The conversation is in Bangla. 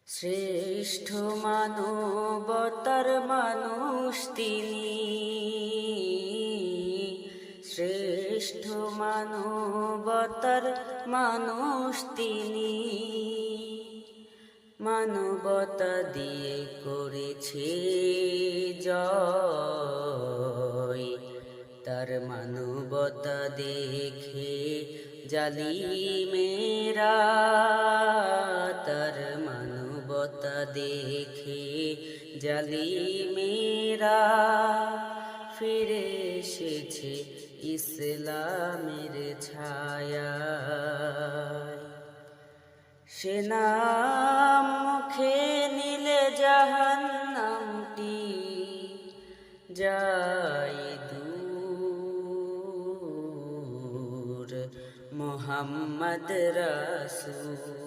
শ্রেষ্ঠ মানবতার মানুষ তিনি, শ্রেষ্ঠ মানবতার মানুষ তিনি। মানবতা দিয়ে করেছে জয়, তার মানবতা দেখে জালিমেরা, তার মানবতা দেখে জালিমেরা ফিরে এসেছে ইসলামের ছায়ায়। সে নাম মুখে নিলে জাহান্নামটি যায় দূর। মুহাম্মদ রাসূল